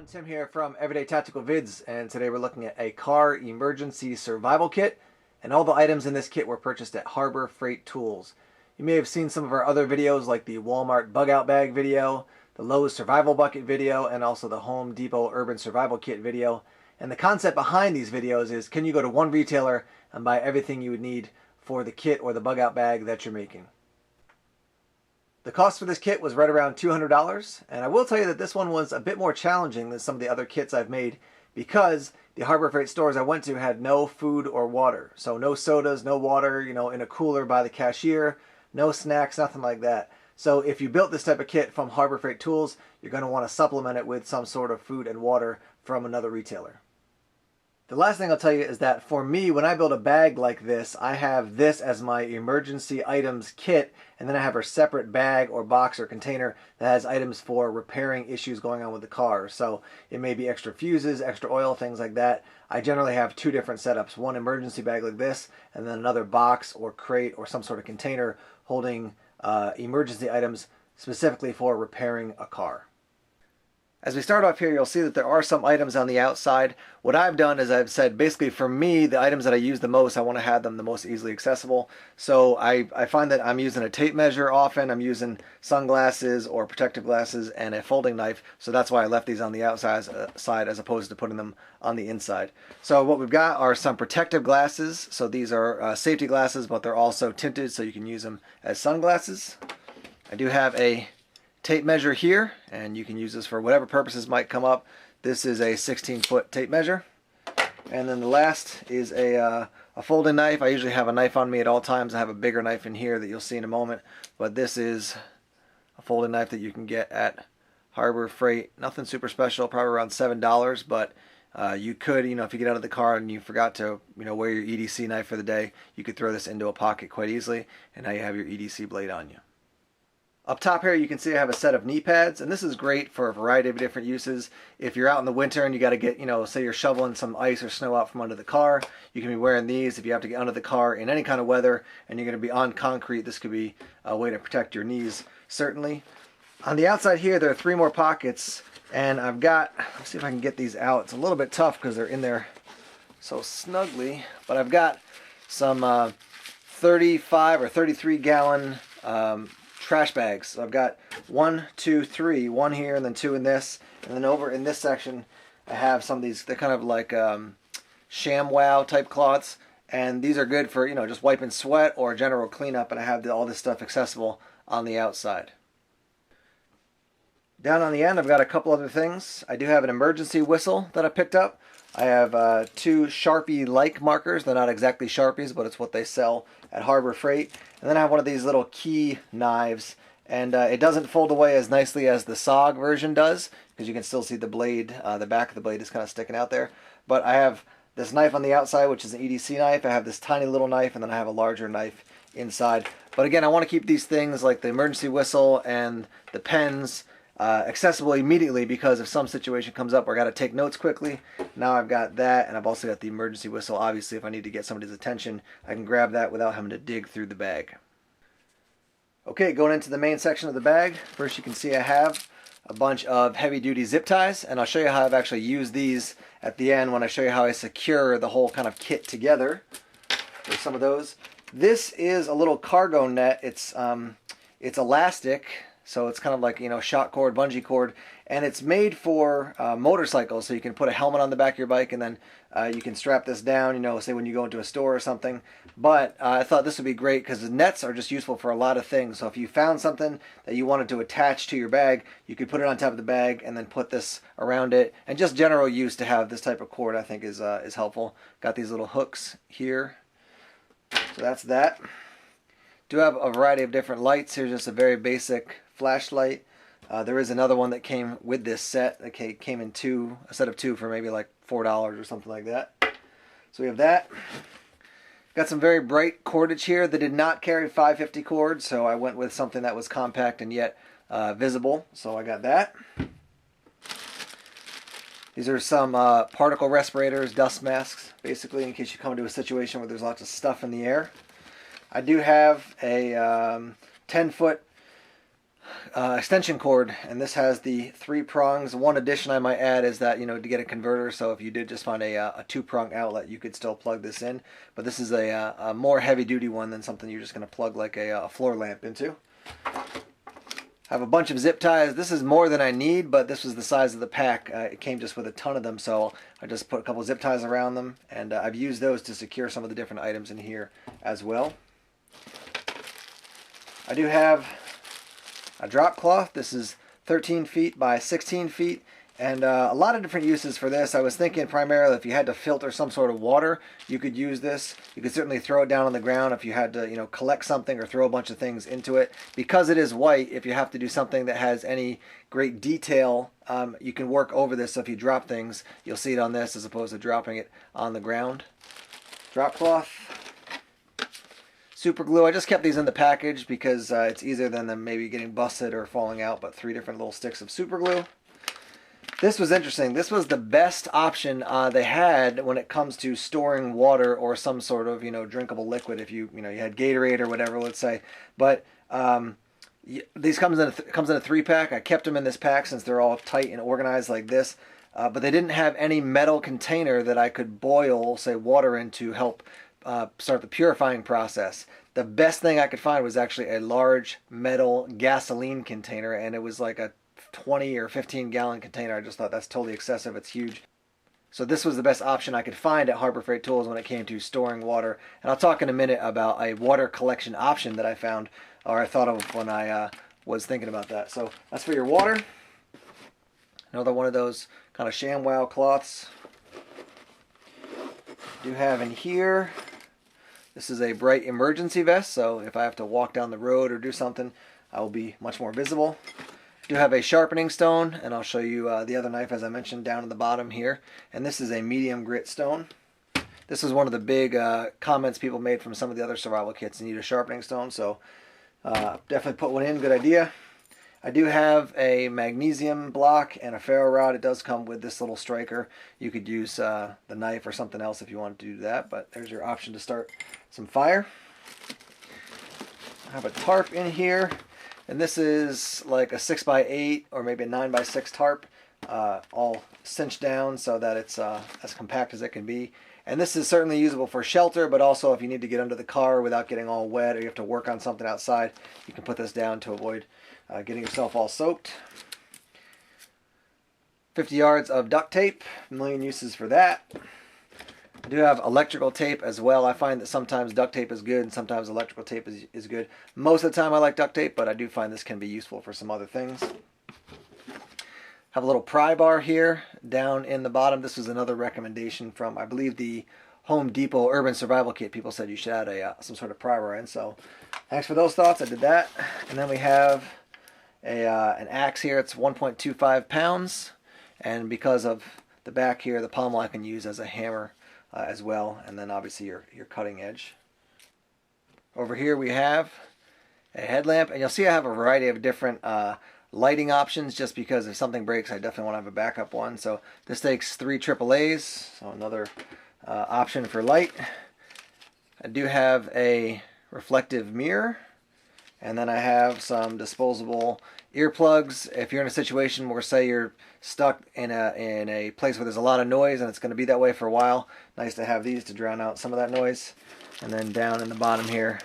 everyone, Tim here from Everyday Tactical Vids, and today we're looking at a car emergency survival kit, and all the items in this kit were purchased at Harbor Freight Tools. You may have seen some of our other videos like the Walmart bug out bag video, the Lowe's survival bucket video, and also the Home Depot urban survival kit video. And the concept behind these videos is, can you go to one retailer and buy everything you would need for the kit or the bug out bag that you're making? The cost for this kit was right around $200, and I will tell you that this one was a bit more challenging than some of the other kits I've made because the Harbor Freight stores I went to had no food or water. So no sodas, no water, in a cooler by the cashier, no snacks, nothing like that. So if you built this type of kit from Harbor Freight Tools, you're going to want to supplement it with some sort of food and water from another retailer. The last thing I'll tell you is that for me, when I build a bag like this, I have this as my emergency items kit, and then I have a separate bag or box or container that has items for repairing issues going on with the car. So it may be extra fuses, extra oil, things like that. I generally have two different setups, one emergency bag like this, and then another box or crate or some sort of container holding emergency items specifically for repairing a car. As we start off here, you'll see that there are some items on the outside. What I've done is I've said, basically for me, the items that I use the most, I want to have them the most easily accessible. So I find that I'm using a tape measure often. I'm using sunglasses or protective glasses and a folding knife. So that's why I left these on the outside side as opposed to putting them on the inside. So what we've got are some protective glasses. So these are safety glasses, but they're also tinted so you can use them as sunglasses. I do have a tape measure here, and you can use this for whatever purposes might come up. This is a 16-foot tape measure. And then the last is a folding knife. I usually have a knife on me at all times. I have a bigger knife in here that you'll see in a moment, but this is a folding knife that you can get at Harbor Freight. Nothing super special, probably around $7, but you could, if you get out of the car and you forgot to, wear your EDC knife for the day, you could throw this into a pocket quite easily, and now you have your EDC blade on you. Up top here you can see I have a set of knee pads, and this is great for a variety of different uses. If you're out in the winter and you got to get, say you're shoveling some ice or snow out from under the car, you can be wearing these. If you have to get under the car in any kind of weather and you're going to be on concrete, this could be a way to protect your knees, certainly. On the outside here there are 3 more pockets, and I've got, let's see if I can get these out. It's a little bit tough because they're in there so snugly, but I've got some 35 or 33 gallon trash bags. So I've got 1, 2, 3, one here and then 2 in this, and then over in this section I have some of these. They're kind of like ShamWow type cloths, and these are good for just wiping sweat or general cleanup, and I have all this stuff accessible on the outside. Down on the end I've got a couple other things. I do have an emergency whistle that I picked up. I have 2 Sharpie-like markers. They're not exactly Sharpies, but it's what they sell at Harbor Freight. And then I have one of these little key knives, and it doesn't fold away as nicely as the SOG version does, because you can still see the blade, the back of the blade is kind of sticking out there. But I have this knife on the outside, which is an EDC knife. I have this tiny little knife, and then I have a larger knife inside. But again, I want to keep these things like the emergency whistle and the pens accessible immediately, because if some situation comes up where I got to take notes quickly, now I've got that, and I've also got the emergency whistle. Obviously, if I need to get somebody's attention, I can grab that without having to dig through the bag. Okay, going into the main section of the bag, first you can see I have a bunch of heavy-duty zip ties, and I'll show you how I've actually used these at the end when I show you how I secure the whole kind of kit together with some of those. This is a little cargo net. It's elastic. So it's kind of like, shot cord, bungee cord, and it's made for motorcycles. So you can put a helmet on the back of your bike, and then you can strap this down, say when you go into a store or something. But I thought this would be great because the nets are just useful for a lot of things. So if you found something that you wanted to attach to your bag, you could put it on top of the bag and then put this around it. And just general use to have this type of cord, I think, is helpful. Got these little hooks here. So that's that. Do have a variety of different lights. Here's just a very basic flashlight. There is another one that came with this set. That came in a set of 2 for maybe like $4 or something like that. So we have that. Got some very bright cordage here. They did not carry 550 cord, so I went with something that was compact and yet visible. So I got that. These are some particle respirators, dust masks, basically in case you come into a situation where there's lots of stuff in the air. I do have a 10-foot extension cord, and this has the 3 prongs. One addition I might add is that, to get a converter, so if you did just find a 2-prong outlet, you could still plug this in. But this is a more heavy-duty one than something you're just going to plug like a floor lamp into. I have a bunch of zip ties. This is more than I need, but this was the size of the pack. It came just with a ton of them, so I just put a couple zip ties around them, and I've used those to secure some of the different items in here as well. I do have a drop cloth. This is 13 feet by 16 feet, and a lot of different uses for this. I was thinking primarily if you had to filter some sort of water, you could use this. You could certainly throw it down on the ground if you had to, collect something or throw a bunch of things into it. Because it is white, if you have to do something that has any great detail, you can work over this. So if you drop things, you'll see it on this as opposed to dropping it on the ground. Drop cloth. Super glue. I just kept these in the package because it's easier than them maybe getting busted or falling out, but 3 different little sticks of super glue. This was interesting. This was the best option they had when it comes to storing water or some sort of, drinkable liquid. If you had Gatorade or whatever, let's say. But these comes in a 3-pack. I kept them in this pack since they're all tight and organized like this. But they didn't have any metal container that I could boil, say, water in to help start the purifying process. The best thing I could find was actually a large metal gasoline container, and it was like a 20 or 15 gallon container. I just thought that's totally excessive. It's huge. So this was the best option I could find at Harbor Freight Tools when it came to storing water. And I'll talk in a minute about a water collection option that I found, or I thought of when I was thinking about that. So that's for your water. Another one of those kind of ShamWow cloths. Do have in here, this is a bright emergency vest, so if I have to walk down the road or do something, I will be much more visible. Do have a sharpening stone, and I'll show you the other knife as I mentioned down at the bottom here. And this is a medium grit stone. This is one of the big comments people made from some of the other survival kits. You need a sharpening stone, so definitely put one in. Good idea. I do have a magnesium block and a ferro rod. It does come with this little striker. You could use the knife or something else if you want to do that, but there's your option to start some fire. I have a tarp in here, and this is like a 6x8 or maybe a 9x6 tarp, all cinched down so that it's as compact as it can be. And this is certainly usable for shelter, but also if you need to get under the car without getting all wet, or you have to work on something outside, you can put this down to avoid getting yourself all soaked. 50 yards of duct tape, a million uses for that. I do have electrical tape as well. I find that sometimes duct tape is good and sometimes electrical tape is good. Most of the time I like duct tape, but I do find this can be useful for some other things. Have a little pry bar here down in the bottom. This was another recommendation from, I believe, the Home Depot Urban Survival Kit. People said you should add some sort of pry bar in, so thanks for those thoughts. I did that. And then we have an axe here. It's 1.25 pounds, and because of the back here, the pommel I can use as a hammer as well, and then obviously your cutting edge. Over here we have a headlamp, and you'll see I have a variety of different lighting options, just because if something breaks I definitely want to have a backup one. So this takes 3 AAAs, so another option for light. I do have a reflective mirror, and then I have some disposable earplugs. If you're in a situation where, say, you're stuck in a place where there's a lot of noise and it's going to be that way for a while, nice to have these to drown out some of that noise. And then down in the bottom here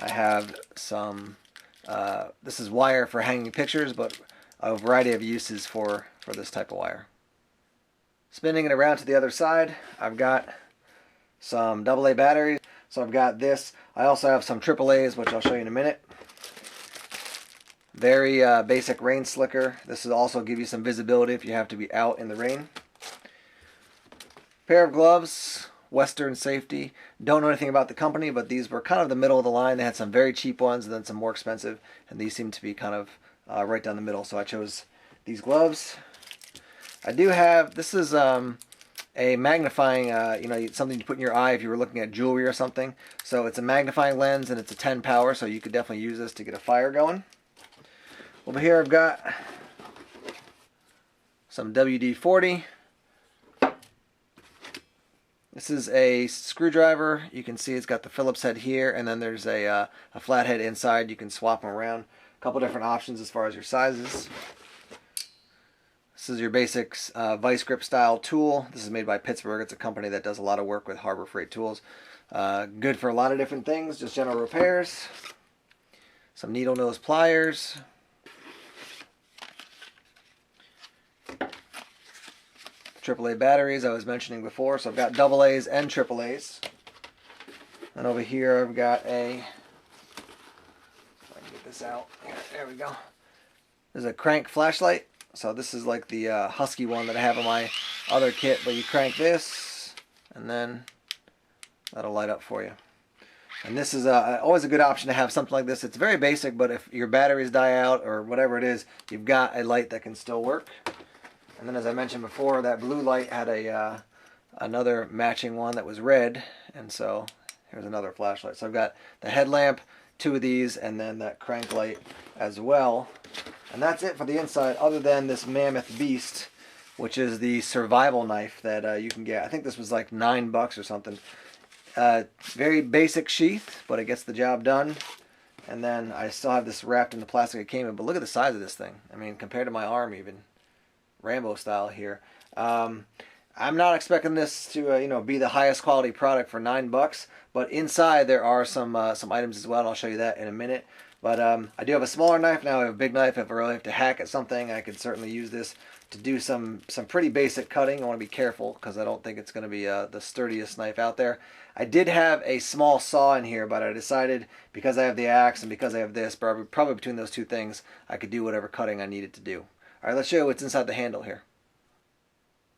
I have some this is wire for hanging pictures, but a variety of uses for this type of wire. Spinning it around to the other side, I've got some AA batteries. So I've got this. I also have some AAAs, which I'll show you in a minute. Very basic rain slicker. This will also give you some visibility if you have to be out in the rain. Pair of gloves, Western Safety. Don't know anything about the company, but these were kind of the middle of the line. They had some very cheap ones and then some more expensive, and these seem to be kind of right down the middle, so I chose these gloves. I do have, this is a magnifying, something you put in your eye if you were looking at jewelry or something. So it's a magnifying lens, and it's a 10 power, so you could definitely use this to get a fire going. Over here I've got some WD-40. This is a screwdriver. You can see it's got the Phillips head here, and then there's a flathead inside. You can swap them around. A couple different options as far as your sizes. This is your basic vice grip style tool. This is made by Pittsburgh. It's a company that does a lot of work with Harbor Freight tools. Good for a lot of different things, just general repairs. Some needle nose pliers. AAA batteries I was mentioning before, so I've got AA's and AAA's. And over here I've got if I can get this out. There we go. There's a crank flashlight. So this is like the Husky one that I have on my other kit, but you crank this and then that'll light up for you. And this is always a good option to have something like this. It's very basic, but if your batteries die out or whatever it is, you've got a light that can still work. And then as I mentioned before, that blue light had another matching one that was red, and so here's another flashlight. So I've got the headlamp, 2 of these, and then that crank light as well. And that's it for the inside, other than this mammoth beast, which is the survival knife that you can get. I think this was like $9 or something. Very basic sheath, but it gets the job done. And then I still have this wrapped in the plastic it came in, but look at the size of this thing. I mean, compared to my arm even. Rambo style here. I'm not expecting this to be the highest quality product for $9, but inside there are some items as well, and I'll show you that in a minute. But I do have a smaller knife now. I have a big knife. If I really have to hack at something, I could certainly use this to do some pretty basic cutting. I want to be careful because I don't think it's going to be the sturdiest knife out there. I did have a small saw in here, but I decided because I have the axe and because I have this, probably between those two things, I could do whatever cutting I needed to do. All right, let's show you what's inside the handle here.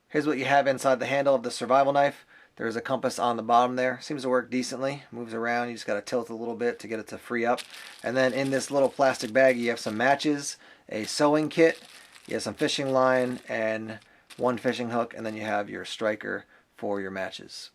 Here's what you have inside the handle of the survival knife. There's a compass on the bottom there. Seems to work decently. Moves around. You just got to tilt a little bit to get it to free up. And then in this little plastic bag, you have some matches, a sewing kit, you have some fishing line, and 1 fishing hook, and then you have your striker for your matches.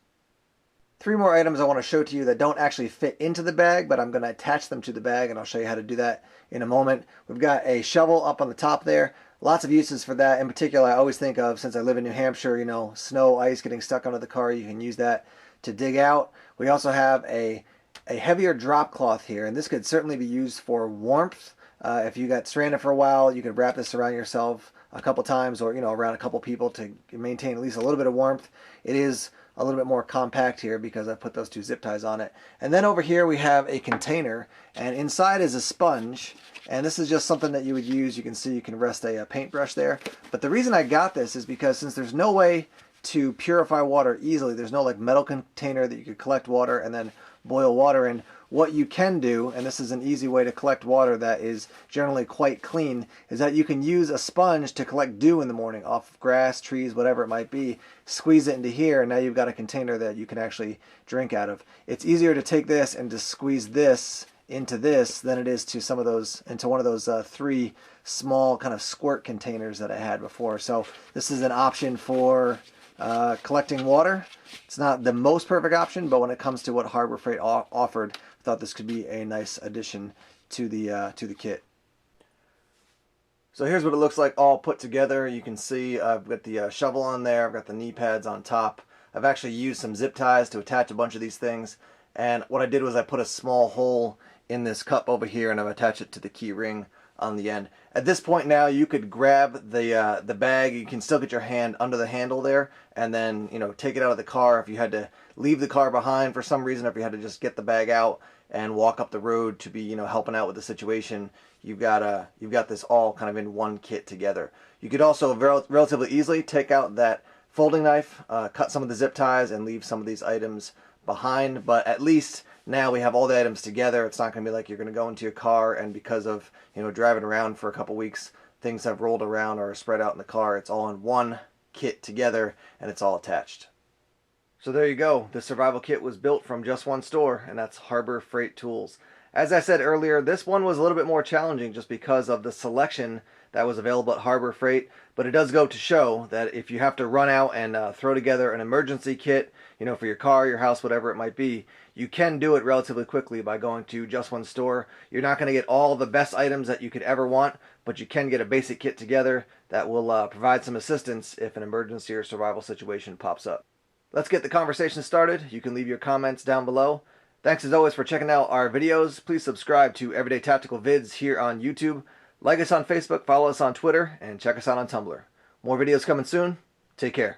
3 more items I want to show to you that don't actually fit into the bag, but I'm going to attach them to the bag, and I'll show you how to do that in a moment. We've got a shovel up on the top there. Lots of uses for that. In particular, I always think of, since I live in New Hampshire, snow, ice getting stuck under the car, you can use that to dig out. We also have a heavier drop cloth here, and this could certainly be used for warmth. If you got stranded for a while, you could wrap this around yourself a couple times, or around a couple people to maintain at least a little bit of warmth. It is a little bit more compact here because I put those 2 zip ties on it. And then over here we have a container, and inside is a sponge. And this is just something that you would use. You can see you can rest a paintbrush there. But the reason I got this is because since there's no way to purify water easily, there's no like metal container that you could collect water and then boil water in. What you can do, and this is an easy way to collect water that is generally quite clean, is that you can use a sponge to collect dew in the morning off of grass, trees, whatever it might be. Squeeze it into here, and now you've got a container that you can actually drink out of. It's easier to take this and to squeeze this into this than it is to into one of those 3 small kind of squirt containers that I had before. So this is an option for collecting water. It's not the most perfect option, but when it comes to what Harbor Freight offered, I thought this could be a nice addition to the kit. So here's what it looks like all put together. You can see I've got the shovel on there. I've got the knee pads on top. I've actually used some zip ties to attach a bunch of these things. And what I did was I put a small hole in this cup over here, and I've attached it to the key ring on the end. At this point now, you could grab the bag. You can still get your hand under the handle there, and then take it out of the car if you had to leave the car behind for some reason, or if you had to just get the bag out and walk up the road to be helping out with the situation. You've got this all kind of in one kit together. You could also relatively easily take out that folding knife, cut some of the zip ties, and leave some of these items behind, but at least now we have all the items together. It's not going to be like you're going to go into your car and because of driving around for a couple weeks, things have rolled around or are spread out in the car. It's all in one kit together and it's all attached. So there you go. The survival kit was built from just one store, and that's Harbor Freight Tools. As I said earlier, this one was a little bit more challenging just because of the selection that was available at Harbor Freight, but it does go to show that if you have to run out and throw together an emergency kit, for your car, your house, whatever it might be, you can do it relatively quickly by going to just one store. You're not going to get all the best items that you could ever want, but you can get a basic kit together that will provide some assistance if an emergency or survival situation pops up. Let's get the conversation started. You can leave your comments down below. Thanks as always for checking out our videos. Please subscribe to Everyday Tactical Vids here on YouTube. Like us on Facebook, follow us on Twitter, and check us out on Tumblr. More videos coming soon. Take care.